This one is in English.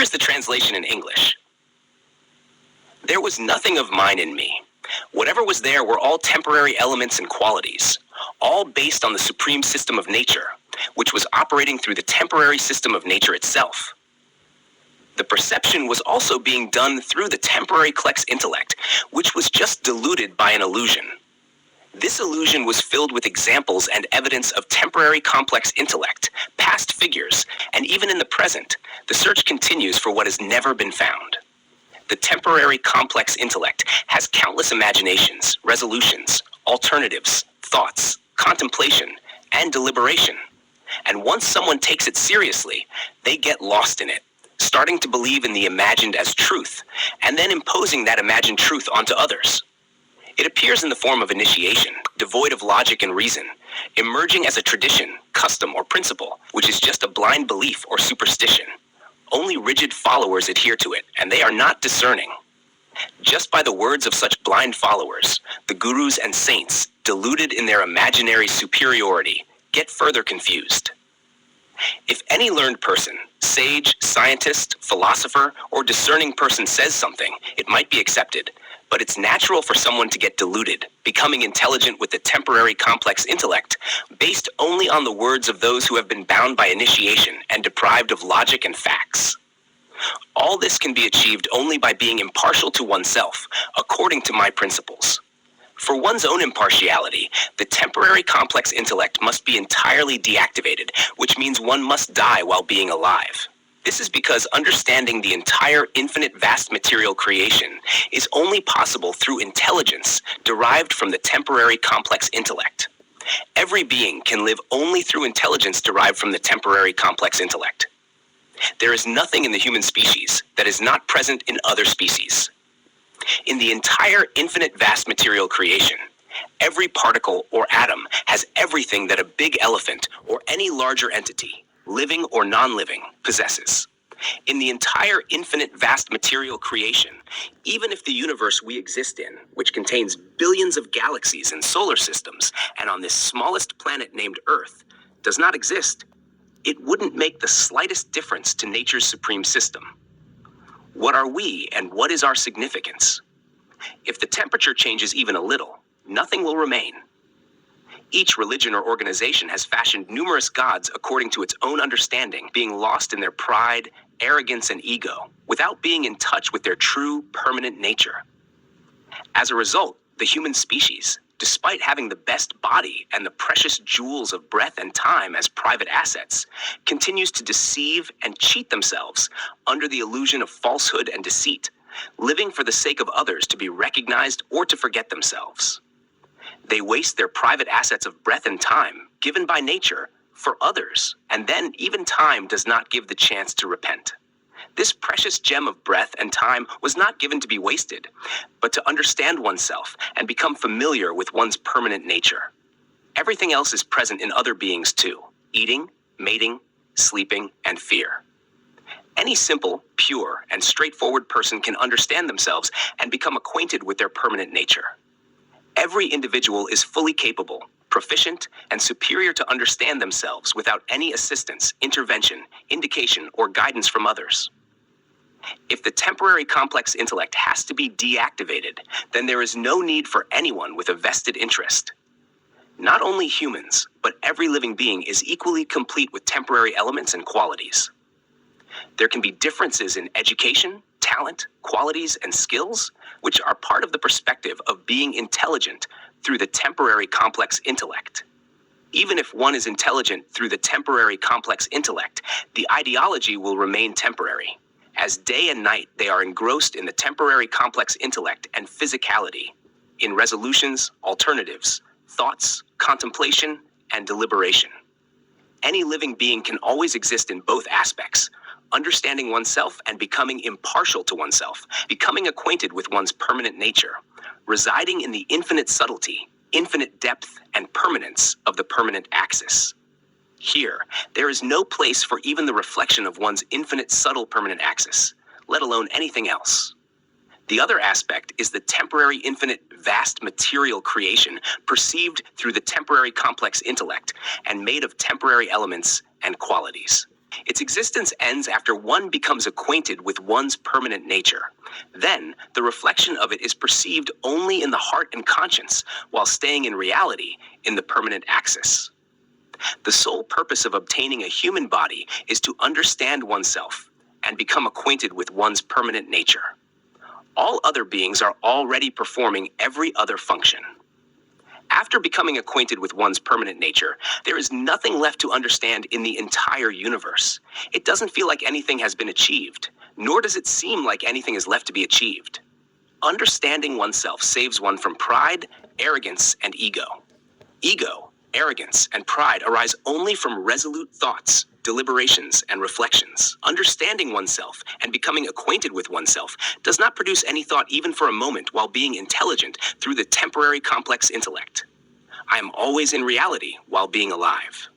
Here's the translation in English. There was nothing of mine in me. Whatever was there were all temporary elements and qualities, all based on the supreme system of nature, which was operating through the temporary system of nature itself. The perception was also being done through the temporary Klex intellect, which was just diluted by an illusion. This illusion was filled with examples and evidence of temporary complex intellect, past figures, and even in the present, the search continues for what has never been found. The temporary complex intellect has countless imaginations, resolutions, alternatives, thoughts, contemplation, and deliberation. And once someone takes it seriously, they get lost in it, starting to believe in the imagined as truth, and then imposing that imagined truth onto others. It appears in the form of initiation, devoid of logic and reason, emerging as a tradition, custom, or principle, which is just a blind belief or superstition. Only rigid followers adhere to it, and they are not discerning. Just by the words of such blind followers, the gurus and saints, deluded in their imaginary superiority, get further confused. If any learned person, sage, scientist, philosopher, or discerning person says something, it might be accepted, but it's natural for someone to get deluded, becoming intelligent with the temporary complex intellect, based only on the words of those who have been bound by initiation and deprived of logic and facts. All this can be achieved only by being impartial to oneself, according to my principles. For one's own impartiality, the temporary complex intellect must be entirely deactivated, which means one must die while being alive. This is because understanding the entire infinite vast material creation is only possible through intelligence derived from the temporary complex intellect. Every being can live only through intelligence derived from the temporary complex intellect. There is nothing in the human species that is not present in other species. In the entire infinite vast material creation, every particle or atom has everything that a big elephant or any larger entity, living or non-living, possesses. In the entire infinite vast material creation, even if the universe we exist in, which contains billions of galaxies and solar systems, and on this smallest planet named Earth, does not exist, it wouldn't make the slightest difference to nature's supreme system. What are we and what is our significance? If the temperature changes even a little, nothing will remain. Each religion or organization has fashioned numerous gods according to its own understanding, being lost in their pride, arrogance, and ego, without being in touch with their true, permanent nature. As a result, the human species, despite having the best body and the precious jewels of breath and time as private assets, continues to deceive and cheat themselves under the illusion of falsehood and deceit, living for the sake of others to be recognized or to forget themselves. They waste their private assets of breath and time, given by nature, for others, and then even time does not give the chance to repent. This precious gem of breath and time was not given to be wasted, but to understand oneself and become familiar with one's permanent nature. Everything else is present in other beings too: eating, mating, sleeping, and fear. Any simple, pure, and straightforward person can understand themselves and become acquainted with their permanent nature. Every individual is fully capable, proficient, and superior to understand themselves without any assistance, intervention, indication, or guidance from others. If the temporary complex intellect has to be deactivated, then there is no need for anyone with a vested interest. Not only humans, but every living being is equally complete with temporary elements and qualities. There can be differences in education, talent, qualities, and skills, which are part of the perspective of being intelligent through the temporary complex intellect. Even if one is intelligent through the temporary complex intellect, the ideology will remain temporary. As day and night, they are engrossed in the temporary complex intellect and physicality, in resolutions, alternatives, thoughts, contemplation, and deliberation. Any living being can always exist in both aspects, understanding oneself and becoming impartial to oneself, becoming acquainted with one's permanent nature, residing in the infinite subtlety, infinite depth, and permanence of the permanent axis. Here, there is no place for even the reflection of one's infinite subtle permanent axis, let alone anything else. The other aspect is the temporary infinite vast material creation perceived through the temporary complex intellect and made of temporary elements and qualities. Its existence ends after one becomes acquainted with one's permanent nature. Then, the reflection of it is perceived only in the heart and conscience, while staying in reality in the permanent axis. The sole purpose of obtaining a human body is to understand oneself and become acquainted with one's permanent nature. All other beings are already performing every other function. After becoming acquainted with one's permanent nature, there is nothing left to understand in the entire universe. It doesn't feel like anything has been achieved, nor does it seem like anything is left to be achieved. Understanding oneself saves one from pride, arrogance, and ego. Ego, arrogance, and pride arise only from resolute thoughts, deliberations, and reflections. Understanding oneself and becoming acquainted with oneself does not produce any thought even for a moment while being intelligent through the temporary complex intellect. I am always in reality while being alive.